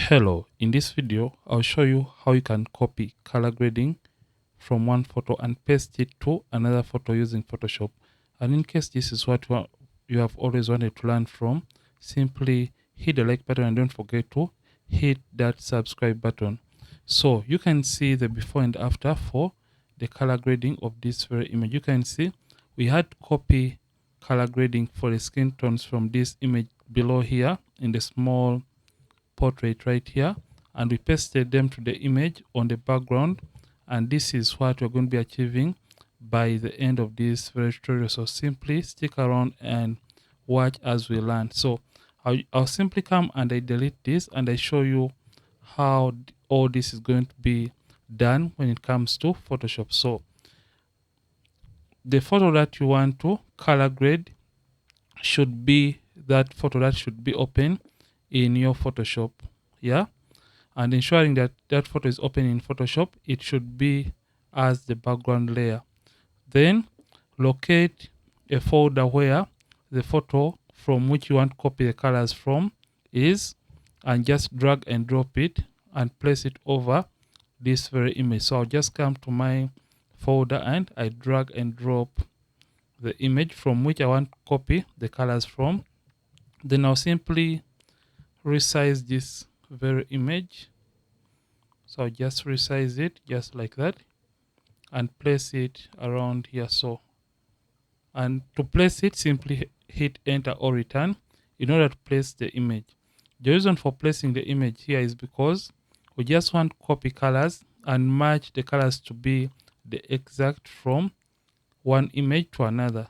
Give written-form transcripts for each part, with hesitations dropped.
Hello, in this video I'll show you how you can copy color grading from one photo and paste it to another photo using Photoshop. And in case this is what you have always wanted to learn from, simply hit the like button and don't forget to hit that subscribe button. So you can see the before and after for the color grading of this very image. You can see we had copy color grading for the skin tones from this image below here in the small portrait right here, and we pasted them to the image on the background, and this is what we're going to be achieving by the end of this very tutorial. So simply stick around and watch as we learn. So I'll simply come and I delete this and I show you how all this is going to be done when it comes to Photoshop. So the photo that you want to color grade should be that photo that should be open in your Photoshop, yeah, and ensuring that that photo is open in Photoshop, it should be as the background layer. Then locate a folder where the photo from which you want to copy the colors from is, and just drag and drop it and place it over this very image. So I'll just come to my folder and I drag and drop the image from which I want to copy the colors from. Then I'll simply resize this very image. So I'll just resize it just like that and place it around here. So, and to place it, simply hit enter or return in order to place the image. The reason for placing the image here is because we just want to copy colors and match the colors to be the exact from one image to another.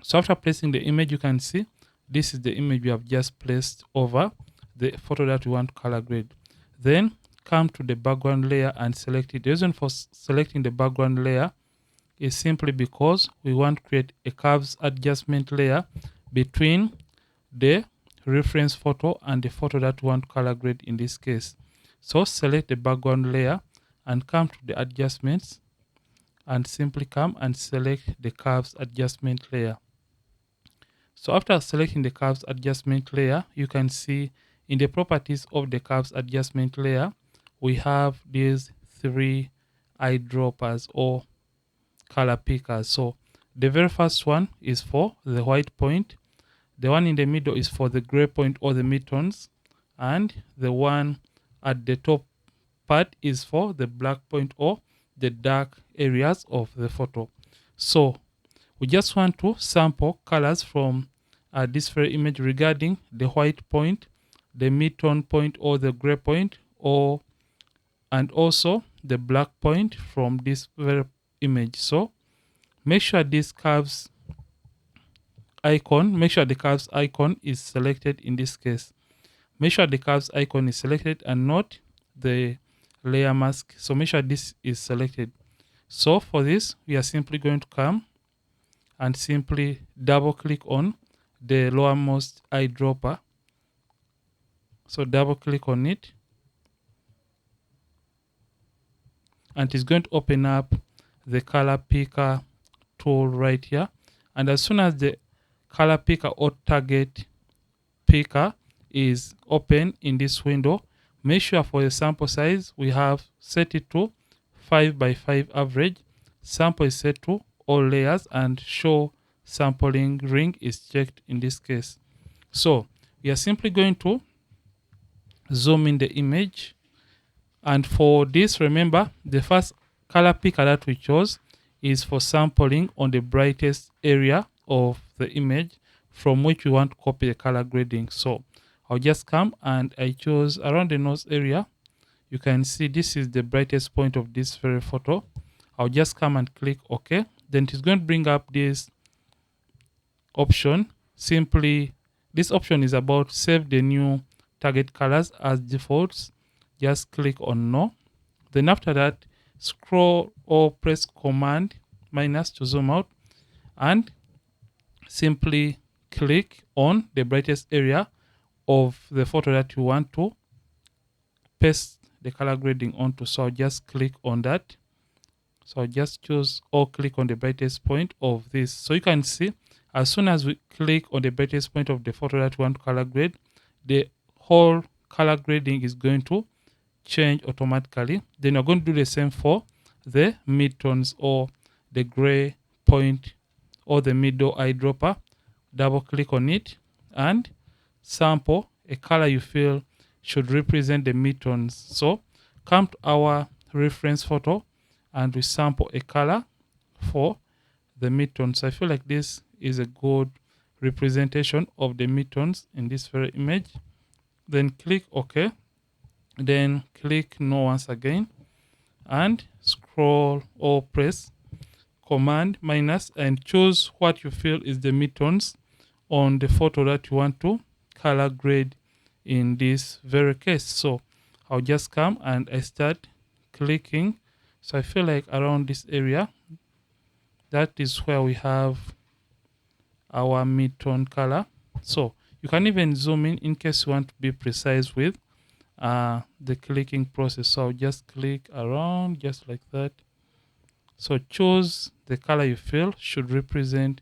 So after placing the image, you can see this is the image we have just placed over the photo that we want to color grade. Then come to the background layer and select it. The reason for selecting the background layer is simply because we want to create a curves adjustment layer between the reference photo and the photo that we want to color grade in this case. So select the background layer and come to the adjustments and simply come and select the curves adjustment layer. So after selecting the curves adjustment layer, you can see in the properties of the curves adjustment layer, we have these three eyedroppers or color pickers. So the very first one is for the white point. The one in the middle is for the gray point or the midtones. And the one at the top part is for the black point or the dark areas of the photo. So we just want to sample colors from this very image regarding the white point, the midtone point or the gray point, and also the black point from this very image. So make sure this curves icon, make sure the curves icon is selected in this case. Make sure the curves icon is selected and not the layer mask. So make sure this is selected. So for this, we are simply going to come and simply double click on the lowermost eyedropper. So double click on it and it's going to open up the color picker tool right here. And as soon as the color picker or target picker is open in this window, make sure for the sample size we have set it to 5x5 average. Sample is set to all layers and show sampling ring is checked in this case. So we are simply going to zoom in the image, and for this, remember the first color picker that we chose is for sampling on the brightest area of the image from which we want to copy the color grading. So I'll just come and I chose around the nose area. You can see this is the brightest point of this very photo. I'll just come and click OK. Then it is going to bring up this option. Simply, this option is about save the new target colors as defaults. Just click on no. Then after that, scroll or press Command minus to zoom out and simply click on the brightest area of the photo that you want to paste the color grading onto. So I'll just click on that. So I'll just choose or click on the brightest point of this. So you can see as soon as we click on the brightest point of the photo that we want to color grade, the whole color grading is going to change automatically. Then you're going to do the same for the midtones or the gray point or the middle eyedropper. Double click on it and sample a color you feel should represent the midtones. So come to our reference photo and we sample a color for the midtones. So I feel like this is a good representation of the midtones in this very image. Then click OK. Then click no once again and scroll or press Command minus and choose what you feel is the midtones on the photo that you want to color grade in this very case. So I'll just come and I start clicking. So I feel like around this area, that is where we have our midtone color. So you can even zoom in case you want to be precise with the clicking process. So I'll just click around just like that. So choose the color you feel should represent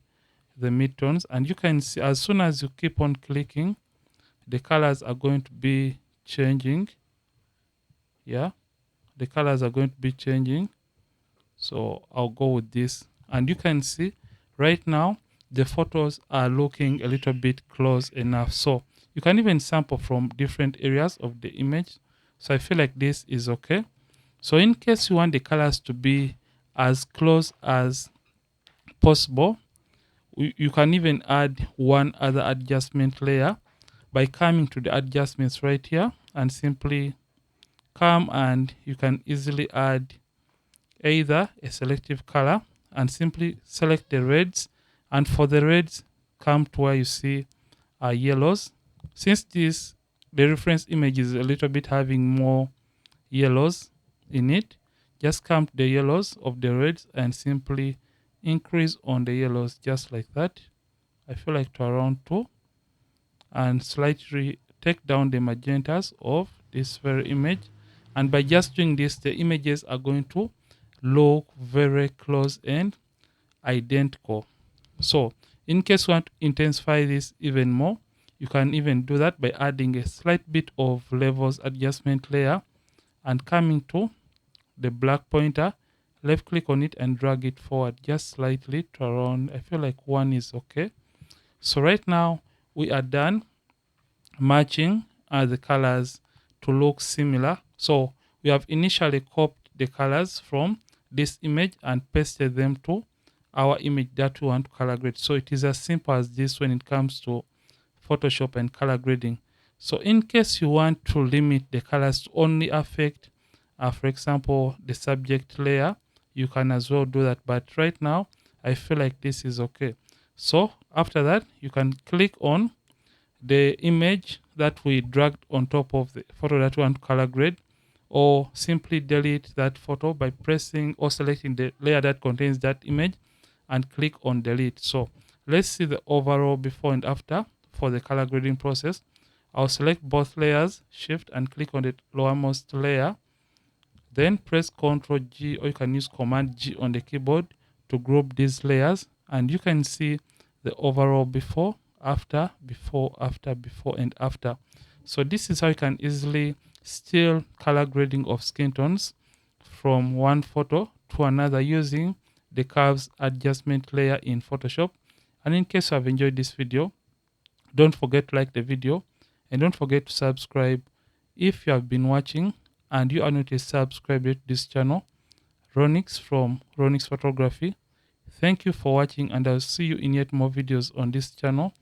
the midtones, and you can see as soon as you keep on clicking, the colors are going to be changing. Yeah, the colors are going to be changing. So I'll go with this, and you can see right now the photos are looking a little bit close enough. So you can even sample from different areas of the image. So I feel like this is okay. So in case you want the colors to be as close as possible, you can even add one other adjustment layer by coming to the adjustments right here and simply come and you can easily add either a selective color and simply select the reds, and for the reds come to where you see yellows. Since the reference image is a little bit having more yellows in it, just come to the yellows of the reds and simply increase on the yellows just like that. I feel like to around 2, and slightly take down the magentas of this very image. And by just doing this, the images are going to look very close and identical. So in case you want to intensify this even more, you can even do that by adding a slight bit of levels adjustment layer and coming to the black pointer, left click on it and drag it forward just slightly to around, I feel like 1 is okay. So right now we are done matching the colors to look similar. So we have initially copied the colors from this image and pasted them to our image that we want to color grade. So it is as simple as this when it comes to Photoshop and color grading. So in case you want to limit the colors to only affect, for example, the subject layer, you can as well do that. But right now, I feel like this is okay. So after that, you can click on the image that we dragged on top of the photo that we want to color grade, or simply delete that photo by pressing or selecting the layer that contains that image and click on delete. So let's see the overall before and after for the color grading process. I'll select both layers, shift and click on the lowermost layer, then press Ctrl G, or you can use Command G on the keyboard to group these layers, and you can see the overall before, after, before, after, before, and after. So this is how you can easily steal color grading of skin tones from one photo to another using the curves adjustment layer in Photoshop. And in case you have enjoyed this video, don't forget to like the video and don't forget to subscribe if you have been watching and you are not a subscriber to this channel. Ronix from Ronix Photography. Thank you for watching, and I'll see you in yet more videos on this channel.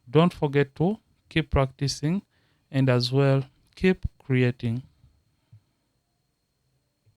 Don't forget to keep practicing and as well keep creating.